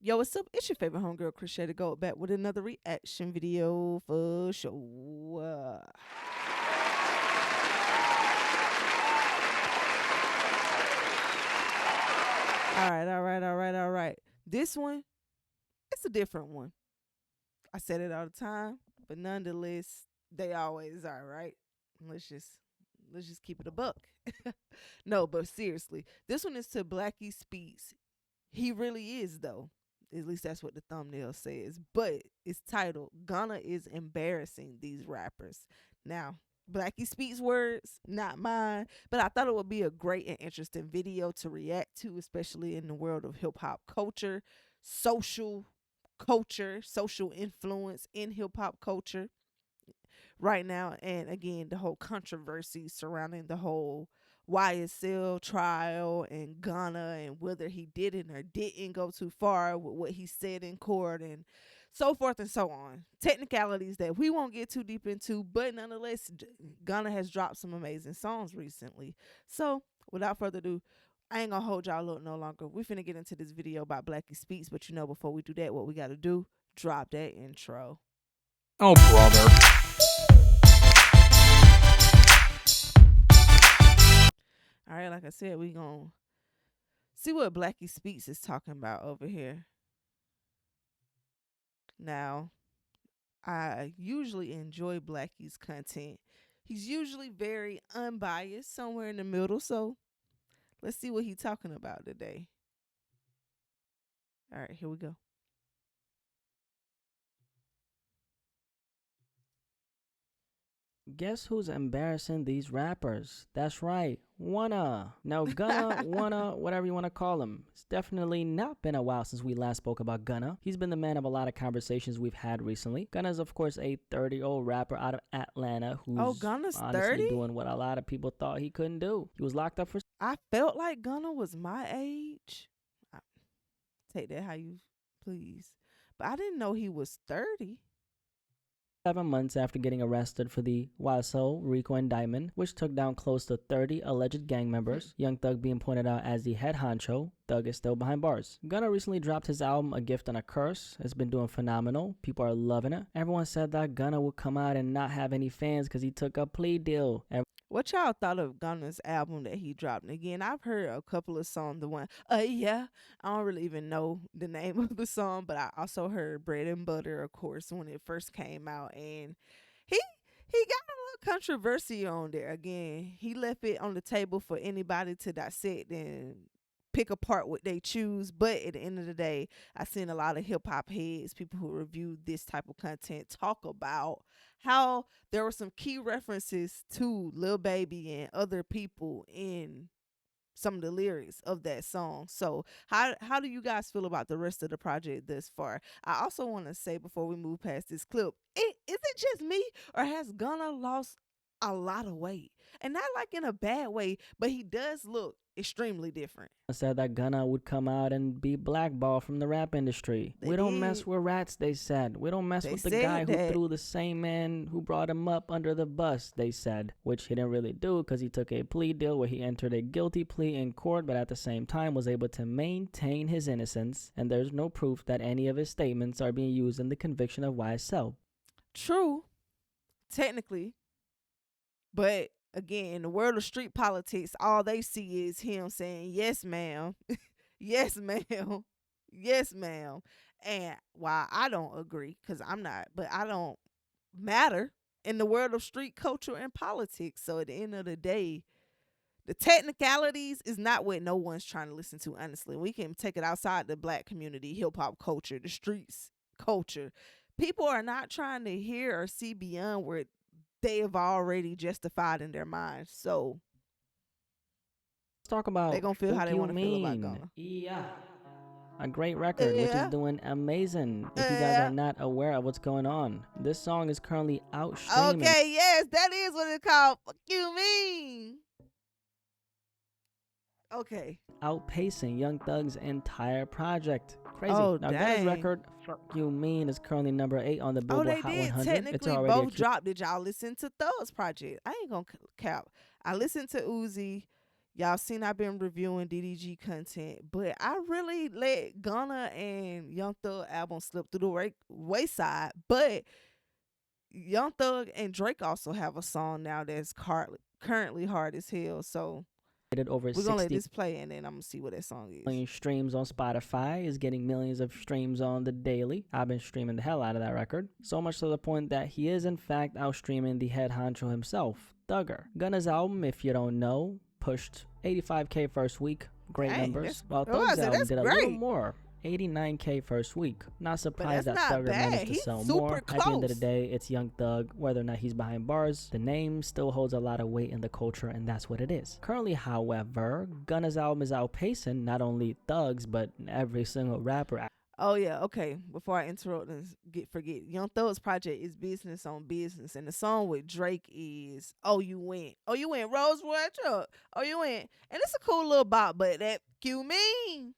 Yo, what's up? It's your favorite homegirl, Chrshy, to go back with another reaction video for sure. All right. This one, it's a different one. I said it all the time, but nonetheless, they always are, right? Let's just keep it a buck. No, but seriously, this one is to BlackySpeakz. He really is, though. At least that's what the thumbnail says. But it's titled "Gunna is Embarrassing These Rappers." Now, BlackySpeakz words, not mine, but I thought it would be a great and interesting video to react to, especially in the world of hip hop culture, social influence in hip hop culture right now. And again, the whole controversy surrounding the whole YSL trial and Gunna, and whether he didn't or didn't go too far with what he said in court, and so forth and so on. Technicalities that we won't get too deep into, but nonetheless, Gunna has dropped some amazing songs recently. So without further ado, I ain't gonna hold y'all up no longer. We finna get into this video by BlackySpeakz, but you know, before we do that, what we gotta do, drop that intro. Oh, brother. All right, like I said, we gonna see what BlackySpeakz is talking about over here. Now, I usually enjoy Blacky's content. He's usually very unbiased, somewhere in the middle. So let's see what he's talking about today. All right, here we go. Guess who's embarrassing these rappers? That's right, Wanna. Now, Gunna, Wanna, whatever you want to call him. It's definitely not been a while since we last spoke about Gunna. He's been the man of a lot of conversations we've had recently. Gunna is, of course, a 30-year-old rapper out of Atlanta who's Gunna's honestly 30? doing what a lot of people thought he couldn't do. He was locked up for... I felt like Gunna was my age. Take that how you please. But I didn't know he was 30. 7 months after getting arrested for the YSL RICO indictment, which took down close to 30 alleged gang members. Young Thug being pointed out as the head honcho. Thug is still behind bars. Gunna recently dropped his album A Gift and a Curse. It's been doing phenomenal. People are loving it. Everyone said that Gunna would come out and not have any fans because he took a plea deal. What y'all thought of Gunna's album that he dropped? And again, I've heard a couple of songs. The one, yeah, I don't really even know the name of the song, but I also heard Bread and Butter, of course, when it first came out. And he got a little controversy on there. Again, he left it on the table for anybody to dissect and pick apart what they choose. But at the end of the day, I've seen a lot of hip hop heads, people who review this type of content, talk about how there were some key references to Lil Baby and other people in some of the lyrics of that song. So how do you guys feel about the rest of the project thus far? I also want to say, before we move past this clip, is it just me, or has Gunna lost a lot of weight? And not like in a bad way, but he does look extremely different. Said that Gunna would come out and be blackballed from the rap industry. We don't mess with rats, they said. We don't mess with the guy who threw the same man who brought him up under the bus, they said. Which he didn't really do, because he took a plea deal where he entered a guilty plea in court, but at the same time was able to maintain his innocence. And there's no proof that any of his statements are being used in the conviction of YSL. True, technically. But again, in the world of street politics, all they see is him saying, yes, ma'am, yes, ma'am, yes, ma'am. And while I don't agree, because I'm not, but I don't matter in the world of street culture and politics. So at the end of the day, the technicalities is not what no one's trying to listen to, honestly. We can take it outside the black community, hip-hop culture, the streets culture. People are not trying to hear or see beyond where they have already justified in their minds. So let's talk about they're gonna feel how they want to feel about Gunna. Yeah. A great record, which is doing amazing. If you guys are not aware of what's going on, this song is currently out streaming. Okay, yes, that is what it's called. Fuck you mean. Okay. Outpacing Young Thug's entire project. Crazy. Oh, now, dang. Gunna's record, Fuck You Mean, is currently number 8 on the Billboard they Hot did 100. technically It's already both drop. Did y'all listen to Thug's project? I ain't gonna cap. I listened to Uzi. Y'all seen I've been reviewing DDG content, but I really let Gunna and Young Thug album slip through the wayside. But Young Thug and Drake also have a song now that's currently hard as hell. So over we're gonna let this play, and then I'm gonna see what that song is. Million streams on Spotify, is getting millions of streams on the daily. I've been streaming the hell out of that record, so much to the point that he is in fact out streaming the head honcho himself, Thugger. Gunna's album, if you don't know, pushed 85K first week, great numbers. While Thug's album did a little more, 89K first week. Not surprised that Thugger managed to sell more. At the end of the day, it's Young Thug. Whether or not he's behind bars, the name still holds a lot of weight in the culture, and that's what it is. Currently, however, Gunna's album is outpacing not only Thug's, but every single rapper. Oh yeah, okay. Before I interrupt and forget, Young Thug's project is Business on Business, and the song with Drake is "Oh You Went." Oh you went, Rose Royal Truck. Oh you went, and it's a cool little bop. But that "You Mean,"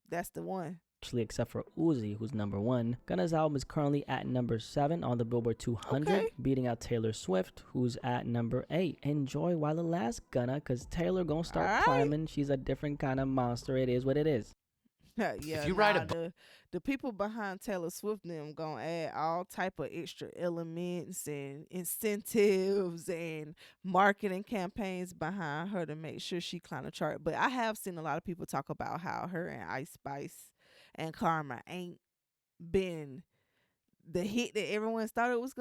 that's the one. Actually, except for Uzi, who's number 1. Gunna's album is currently at number 7 on the Billboard 200, beating out Taylor Swift, who's at number 8. Enjoy while it lasts, Gunna, because Taylor gonna start climbing. She's a different kind of monster. It is what it is. Yeah, if you the people behind Taylor Swift them gonna add all type of extra elements and incentives and marketing campaigns behind her to make sure she climb the chart. But I have seen a lot of people talk about how her and Ice Spice and Karma ain't been the hit that everyone thought it was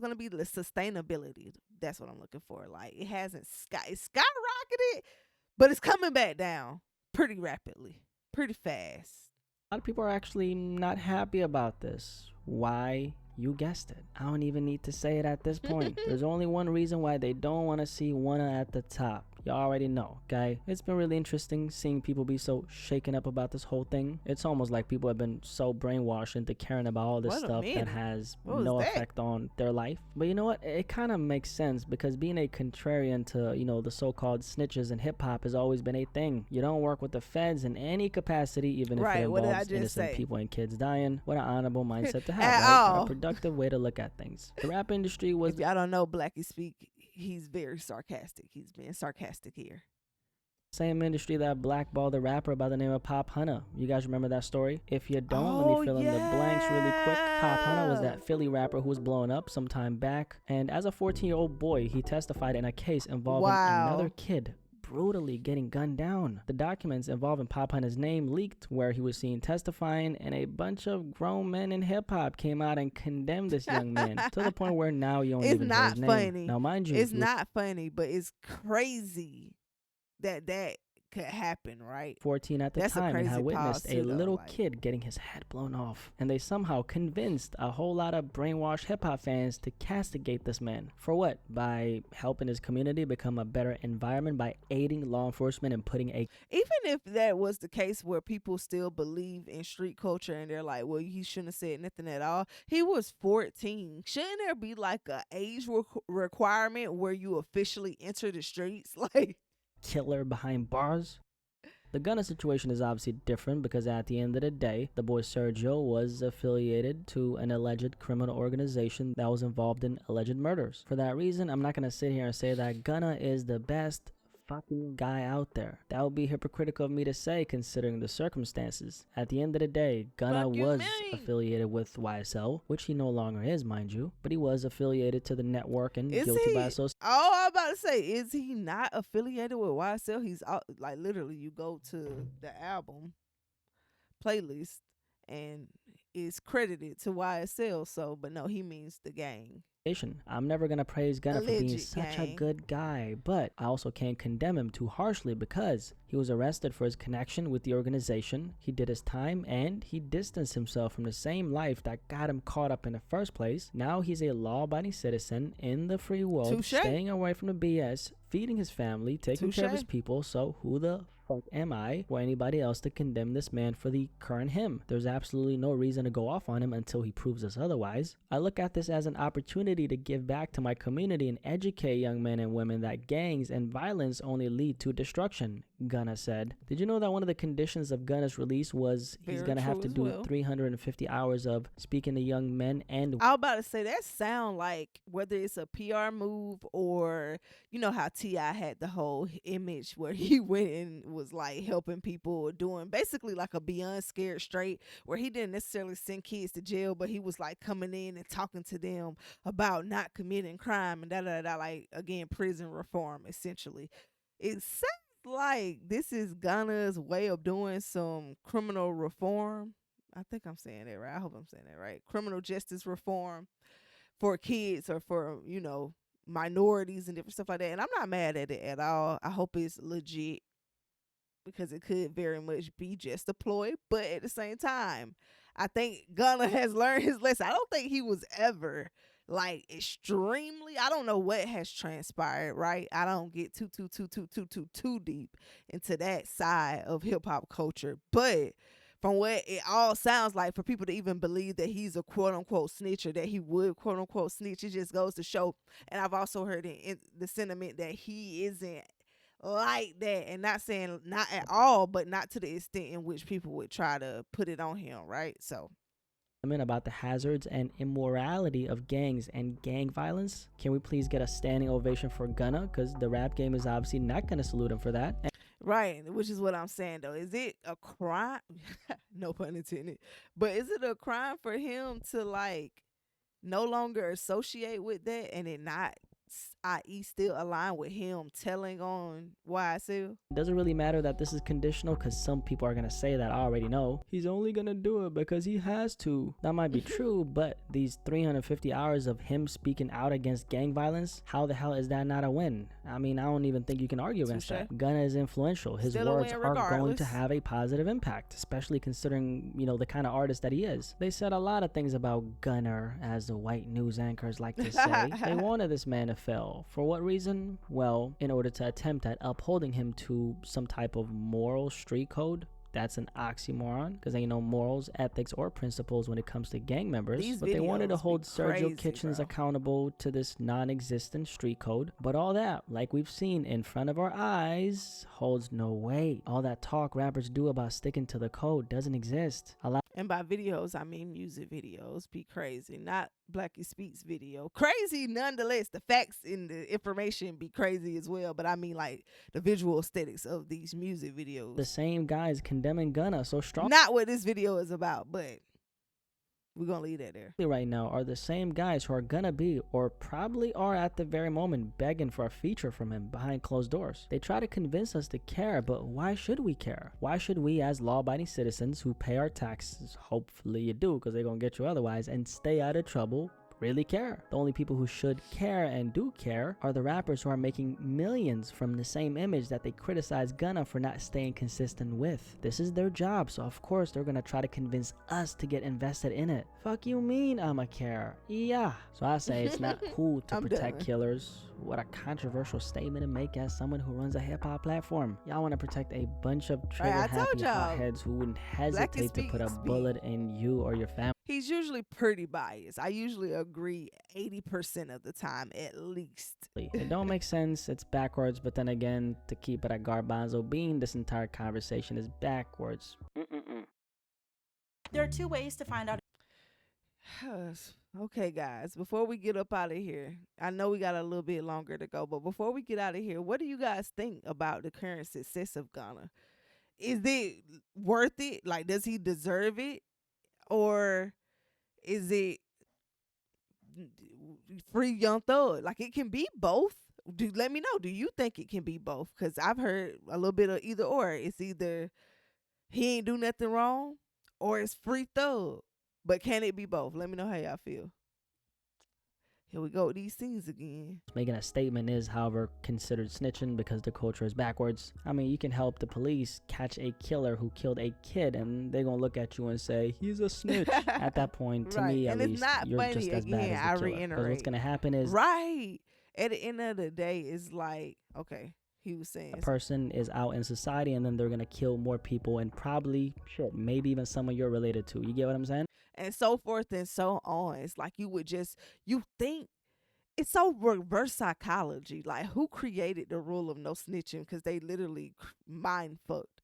gonna be. The sustainability, that's what I'm looking for. Like it hasn't skyrocketed, but it's coming back down pretty rapidly. Pretty fast. A lot of people are actually not happy about this. Why? You guessed it. I don't even need to say it at this point. There's only one reason why they don't want to see Gunna at the top. Y'all already know, okay? It's been really interesting seeing people be so shaken up about this whole thing. It's almost like people have been so brainwashed into caring about all this stuff that has no effect on their life. But you know what? It kind of makes sense because being a contrarian to, you know, the so-called snitches in hip-hop has always been a thing. You don't work with the feds in any capacity, even if it involves innocent people and kids dying. What an honorable mindset to have, right? A productive way to look at things. The rap industry was... If y'all don't know BlackySpeakz, he's very sarcastic. He's being sarcastic here. Same industry that blackballed the rapper by the name of Pop Hunna. You guys remember that story? If you don't, let me fill in the blanks really quick. Pop Hunna was that Philly rapper who was blowing up some time back. And as a 14-year-old boy, he testified in a case involving another kid brutally getting gunned down. The documents involving Pop Hunna's name leaked where he was seen testifying, and a bunch of grown men in hip-hop came out and condemned this young man to the point where now you don't even hear his name. Funny. Now, mind you, it's not funny, but it's crazy that could happen, right? 14 at the time and had witnessed a little kid getting his head blown off, and they somehow convinced a whole lot of brainwashed hip-hop fans to castigate this man. For what? By helping his community become a better environment, by aiding law enforcement and putting a... Even if that was the case where people still believe in street culture and they're like, well, he shouldn't have said nothing at all. He was 14. Shouldn't there be like a age requirement where you officially enter the streets? Like... killer behind bars? The Gunna situation is obviously different because at the end of the day, the boy Sergio was affiliated to an alleged criminal organization that was involved in alleged murders. For that reason, I'm not going to sit here and say that Gunna is the best fucking guy out there. That would be hypocritical of me to say considering the circumstances. At the end of the day, Gunna was affiliated with YSL, which he no longer is, mind you, but he was affiliated to the network and guilty by association. Oh, I'm about to say, is he not affiliated with YSL? He's like literally you go to the album playlist and is credited to YSL, so but no, he means the gang. I'm never going to praise Gunna for being such a good guy, but I also can't condemn him too harshly because he was arrested for his connection with the organization, he did his time, and he distanced himself from the same life that got him caught up in the first place. Now he's a law-abiding citizen in the free world, staying away from the BS, feeding his family, taking care of his people, so who the fuck am I or anybody else to condemn this man for the current him? There's absolutely no reason to go off on him until he proves us otherwise. I look at this as an opportunity to give back to my community and educate young men and women that gangs and violence only lead to destruction, Gunna said. Did you know that one of the conditions of Gunna's release was he's going to have to do 350 hours of speaking to young men? And I was about to say, that sound like whether it's a PR move or, you know how T.I. had the whole image where he went and was like helping people, doing basically like a Beyond Scared Straight, where he didn't necessarily send kids to jail, but he was like coming in and talking to them about not committing crime and like, again, prison reform essentially. It sounds like this is Gunna's way of doing some criminal reform. I think I'm saying that right. I hope I'm saying that right. Criminal justice reform for kids or for, you know, minorities and different stuff like that. And I'm not mad at it at all. I hope it's legit, because it could very much be just a ploy. But at the same time, I think Gunna has learned his lesson. I don't think he was ever like extremely, I don't know what has transpired, right? I don't get too deep into that side of hip hop culture, but from what it all sounds like, for people to even believe that he's a quote unquote snitch, or that he would quote unquote snitch, it just goes to show. And I've also heard in the sentiment that he isn't like that, and not saying not at all, but not to the extent in which people would try to put it on him, right? So about the hazards and immorality of gangs and gang violence. Can we please get a standing ovation for Gunna? Because the rap game is obviously not going to salute him for that. Right, which is what I'm saying though. Is it a crime? No pun intended. But is it a crime for him to like no longer associate with that, and it not, i.e. still align with him telling on YSL? It doesn't really matter that this is conditional, because some people are going to say that I already know. He's only going to do it because he has to. That might be true, but these 350 hours of him speaking out against gang violence, how the hell is that not a win? I mean, I don't even think you can argue against that. Gunna is influential. His words are going to have a positive impact, especially considering, you know, the kind of artist that he is. They said a lot of things about Gunna, as the white news anchors like to say. They wanted this man to fail. For what reason? Well, in order to attempt at upholding him to some type of moral street code. That's an oxymoron, because ain't no morals, ethics, or principles when it comes to gang members. But they wanted to hold Sergio Kitchens accountable to this non-existent street code. But all that, like we've seen in front of our eyes, holds no weight. All that talk rappers do about sticking to the code doesn't exist. And by videos, I mean music videos. Be crazy, not BlackySpeakz video. Crazy nonetheless. The facts and the information be crazy as well. But I mean like the visual aesthetics of these music videos. The same guys condemning Gunna so strong. Not what this video is about, but we're going to leave that there. Right now are the same guys who are gonna be, or probably are at the very moment, begging for a feature from him behind closed doors. They try to convince us to care, but why should we care? Why should we, as law-abiding citizens who pay our taxes, hopefully you do, because they're gonna get you otherwise, and stay out of trouble, really care? The only people who should care and do care are the rappers who are making millions from the same image that they criticize Gunna for not staying consistent with. This is their job, so of course they're gonna try to convince us to get invested in it. Fuck you mean I'ma care? Yeah. So I say it's not cool to protect killers. What a controversial statement to make as someone who runs a hip-hop platform. Y'all want to protect a bunch of trigger-happy hotheads who wouldn't hesitate to put a bullet in you or your family. He's usually pretty biased. I usually agree 80% of the time, at least. It don't make sense. It's backwards. But then again, to keep it at garbanzo bean, this entire conversation is backwards. There are two ways to find out. Okay, guys, before we get up out of here, I know we got a little bit longer to go, but before we get out of here, what do you guys think about the current success of Gunna? Is it worth it? Like, does he deserve it? Or is it free Young Thug? Like, it can be both. Let me know. Do you think it can be both? Because I've heard a little bit of either or. It's either he ain't do nothing wrong, or it's free Thug. But can it be both? Let me know how y'all feel. Here we go with these scenes again. Making a statement is, however, considered snitching because the culture is backwards. I mean, you can help the police catch a killer who killed a kid, and they're going to look at you and say, he's a snitch. At that point, to me at least, you're just as bad as the killer. Because what's going to happen is... Right. At the end of the day, it's like, okay, he was saying. A person is out in society and then they're gonna kill more people and probably shit, maybe even someone you're related to. You get what I'm saying? And so forth and so on. It's like you think it's so reverse psychology. Like, who created the rule of no snitching? Because they literally mind fucked.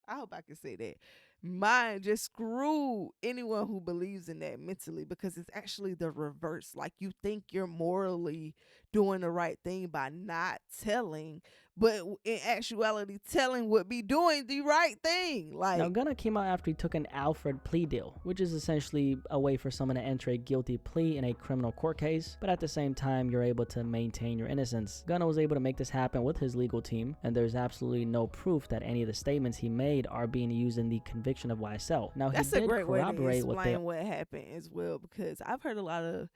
I hope I can say that. Mind just screw anyone who believes in that mentally, because it's actually the reverse. Like, you think you're morally doing the right thing by not telling, but in actuality, telling would be doing the right thing. Like, now, Gunna came out after he took an Alfred plea deal, which is essentially a way for someone to enter a guilty plea in a criminal court case, but at the same time, you're able to maintain your innocence. Gunna was able to make this happen with his legal team, and there's absolutely no proof that any of the statements he made are being used in the conviction of YSL. Now, that's he did a great way to corroborate explain what happened as well, because I've heard a lot of,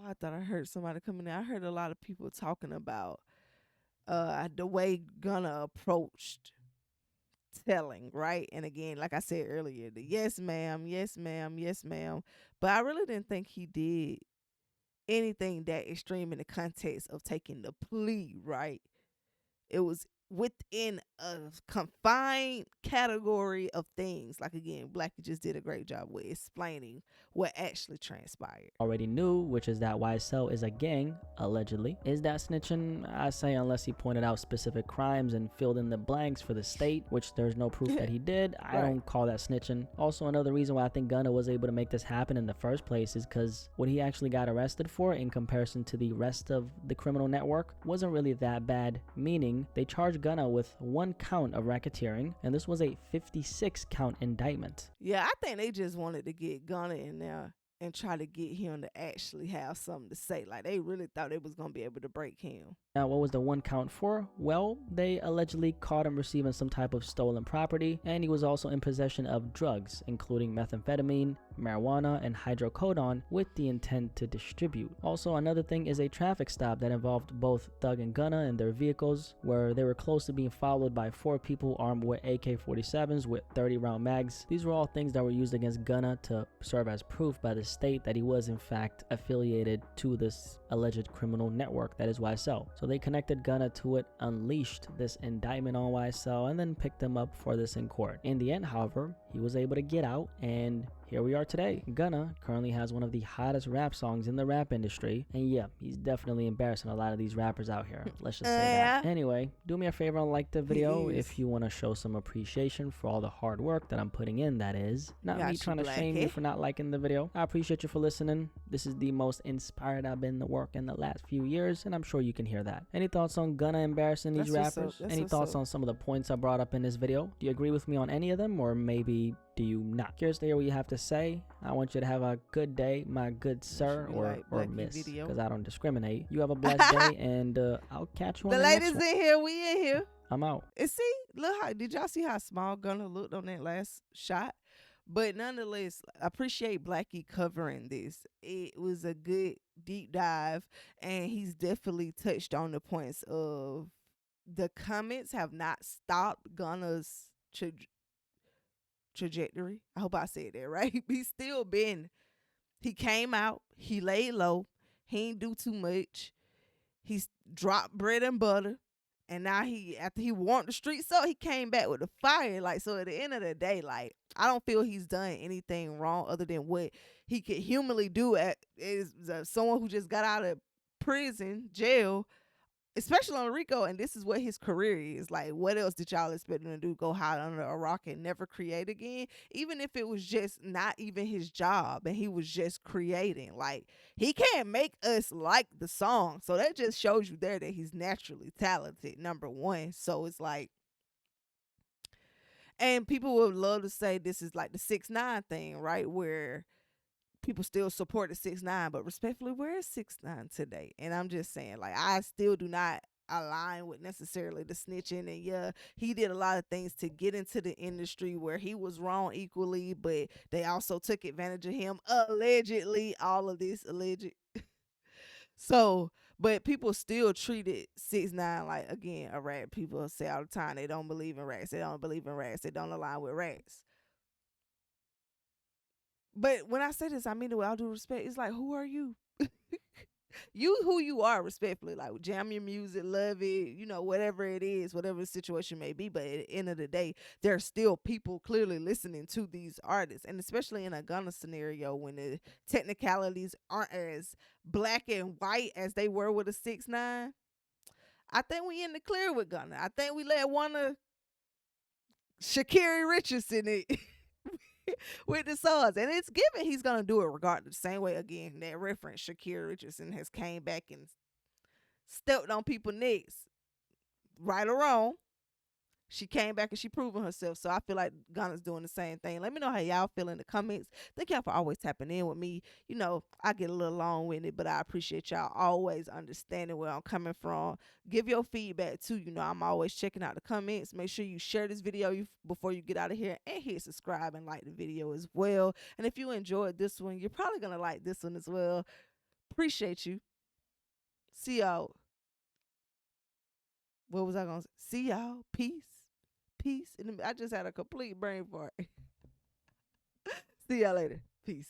I thought I heard somebody coming in. I heard a lot of people talking about the way Gunna approached telling, right? And again, like I said earlier, the yes ma'am, yes ma'am, yes ma'am. But I really didn't think he did anything that extreme in the context of taking the plea, right? It was within a confined category of things. Like, again, Blacky just did a great job with explaining what actually transpired. Already knew, which is that YSL is a gang, allegedly. Is that snitching? I say unless he pointed out specific crimes and filled in the blanks for the state, which there's no proof that he did. I don't call that snitching. Also, another reason why I think Gunna was able to make this happen in the first place is because what he actually got arrested for in comparison to the rest of the criminal network wasn't really that bad, meaning they charged Gunna with 1 count of racketeering, and this was a 56 count indictment. Yeah, I think they just wanted to get Gunna in there and try to get him to actually have something to say. Like, they really thought they was going to be able to break him. Now, what was the 1 count for? Well, they allegedly caught him receiving some type of stolen property, and he was also in possession of drugs, including methamphetamine, marijuana, and hydrocodone, with the intent to distribute. Also, another thing is a traffic stop that involved both Thug and Gunna in their vehicles, where they were close to being followed by 4 people armed with AK-47s with 30-round mags. These were all things that were used against Gunna to serve as proof by the state that he was in fact affiliated to this alleged criminal network that is YSL. So they connected Gunna to it, unleashed this indictment on YSL, and then picked him up for this in court. In the end, however, he was able to get out, and here we are today. Gunna currently has one of the hottest rap songs in the rap industry, and yeah, he's definitely embarrassing a lot of these rappers out here. Let's just say that. Anyway, do me a favor and like the video if you want to show some appreciation for all the hard work that I'm putting in, that is. Not me trying to shame you for not liking the video. I appreciate you for listening. This is the most inspired I've been to work in the last few years, and I'm sure you can hear that. Any thoughts on Gunna embarrassing these rappers? Any thoughts on some of the points I brought up in this video? Do you agree with me on any of them, or maybe do you not? Curious to hear what you have to say. I want you to have a good day, my good sir, or miss, because I don't discriminate. You have a blessed day, and I'll catch you on the next one. Ladies in here, we in here. I'm out. And see, look how, did y'all see how small Gunna looked on that last shot? But nonetheless, I appreciate Blacky covering this. It was a good deep dive, and he's definitely touched on the points of the comments have not stopped Gunna's trajectory. I hope I said that right. He came out, he laid low, he ain't do too much. He's dropped bread and butter. And now after he warmed the streets up, he came back with the fire. Like, so at the end of the day, like, I don't feel he's done anything wrong other than what he could humanly do is someone who just got out of prison, jail, especially on Rico, and this is what his career is. Like, what else did y'all expect him to do? Go hide under a rock and never create again? Even if it was just not even his job and he was just creating. Like, he can't make us like the song. So that just shows you there that he's naturally talented, number one. So it's like, and people would love to say this is like the 6ix9ine thing, right? Where people still support the 6ix9ine, but respectfully, where is 6ix9ine today? And I'm just saying, like, I still do not align with necessarily the snitching. And yeah, he did a lot of things to get into the industry where he was wrong equally, but they also took advantage of him, allegedly. All of this alleged. So, but people still treated 6ix9ine like, again, a rat. People say all the time they don't believe in rats. They don't believe in rats. They don't align with rats. But when I say this, I mean it with all due respect. It's like, who are you? You who you are respectfully, like jam your music, love it, whatever it is, whatever the situation may be. But at the end of the day, there are still people clearly listening to these artists, and especially in a Gunna scenario when the technicalities aren't as black and white as they were with a 6ix9ine. I think we in the clear with Gunna. I think we let one of Sha'Carri Richardson it with the songs, and it's given he's gonna do it regardless. Same way again that reference Sha'Carri Richardson has came back and stepped on people's necks, right or wrong. She came back and she proven herself. So I feel like Gunna's doing the same thing. Let me know how y'all feel in the comments. Thank y'all for always tapping in with me. I get a little long with it, but I appreciate y'all always understanding where I'm coming from. Give your feedback too. I'm always checking out the comments. Make sure you share this video before you get out of here, and hit subscribe and like the video as well. And if you enjoyed this one, you're probably going to like this one as well. Appreciate you. See y'all. What was I going to say? See y'all. Peace. Peace. I just had a complete brain fart. See y'all later. Peace.